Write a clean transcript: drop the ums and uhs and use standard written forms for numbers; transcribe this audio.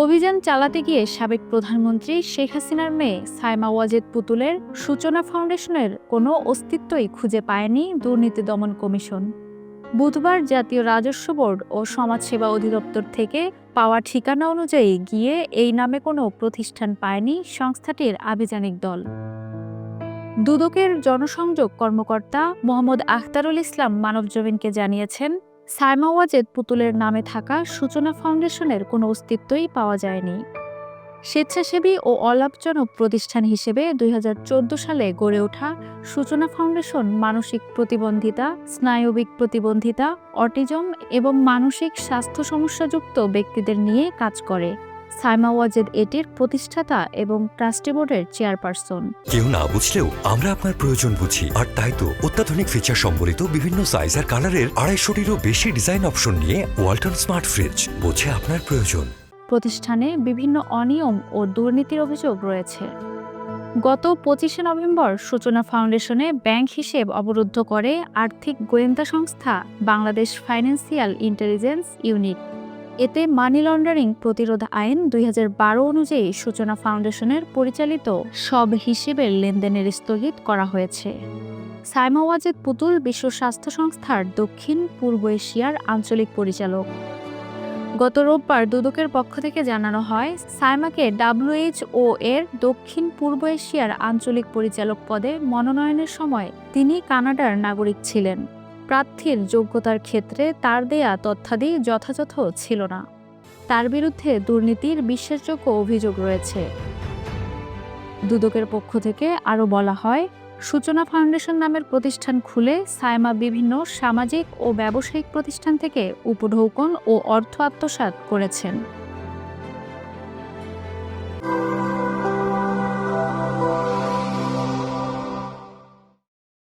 অভিযান চালাতে গিয়ে সাবেক প্রধানমন্ত্রী শেখ হাসিনার মেয়ে সাইমা ওয়াজেদ পুতুলের সূচনা ফাউন্ডেশনের কোনো অস্তিত্বই খুঁজে পায়নি দুর্নীতি দমন কমিশন। বুধবার জাতীয় রাজস্ব বোর্ড ও সমাজসেবা অধিদপ্তর থেকে পাওয়া ঠিকানা অনুযায়ী গিয়ে এই নামে কোনো প্রতিষ্ঠান পায়নি সংস্থাটির আভিযানিক দল। দুদকের জনসংযোগ কর্মকর্তা মোহাম্মদ আখতারুল ইসলাম মানবজমিনকে জানিয়েছেন, সাইমা ওয়াজেদ পুতুলের নামে থাকা সূচনা ফাউন্ডেশনের কোনো অস্তিত্বই পাওয়া যায়নি। স্বেচ্ছাসেবী ও অলাভজনক প্রতিষ্ঠান হিসেবে ২০১৪ সালে গড়ে ওঠা সূচনা ফাউন্ডেশন মানসিক প্রতিবন্ধিতা, স্নায়বিক প্রতিবন্ধিতা, অটিজম এবং মানসিক স্বাস্থ্য সমস্যাযুক্ত ব্যক্তিদের নিয়ে কাজ করে। সাইমা ওয়াজেদ এটির প্রতিষ্ঠাতা এবং ট্রাস্টি বোর্ডের চেয়ারপারসন। কেউ না বুঝলেও আমরা আপনার প্রয়োজন বুঝি, আর তাই তো অত্যাধুনিক ফিচার সম্বলিত বিভিন্ন সাইজ আর কালারের ২৫০টিরও বেশি ডিজাইন অপশন নিয়ে ওয়ালটন স্মার্ট ফ্রিজ বোঝে আপনার প্রয়োজন। প্রতিষ্ঠানে বিভিন্ন অনিয়ম ও দুর্নীতির অভিযোগ রয়েছে। গত ২৫শে নভেম্বর সূচনা ফাউন্ডেশনে ব্যাংক হিসেব অবরুদ্ধ করে আর্থিক গোয়েন্দা সংস্থা বাংলাদেশ ফাইন্যান্সিয়াল ইন্টেলিজেন্স ইউনিট। এতে মানি লন্ডারিং প্রতিরোধ আইন ২০১২ অনুযায়ী সূচনা ফাউন্ডেশনের পরিচালিত সব হিসেবের লেনদেনের স্থগিত করা হয়েছে। সাইমা ওয়াজেদ পুতুল বিশ্ব স্বাস্থ্য সংস্থার দক্ষিণ পূর্ব এশিয়ার আঞ্চলিক পরিচালক। গত রোববার দুদকের পক্ষ থেকে জানানো হয়, সাইমাকে WHO এর দক্ষিণ পূর্ব এশিয়ার আঞ্চলিক পরিচালক পদে মনোনয়নের সময় তিনি কানাডার নাগরিক ছিলেন। প্রার্থীর যোগ্যতার ক্ষেত্রে তার দেয়া তথ্যাদি যথাযথ ছিল না। তার বিরুদ্ধে দুর্নীতির বিশ্বাসযোগ্য অভিযোগ রয়েছে। দুদকের পক্ষ থেকে আরও বলা হয়, সূচনা ফাউন্ডেশন নামের প্রতিষ্ঠান খুলে সাইমা বিভিন্ন সামাজিক ও ব্যবসায়িক প্রতিষ্ঠান থেকে উপঢৌকন ও অর্থ আত্মসাৎ করেছেন।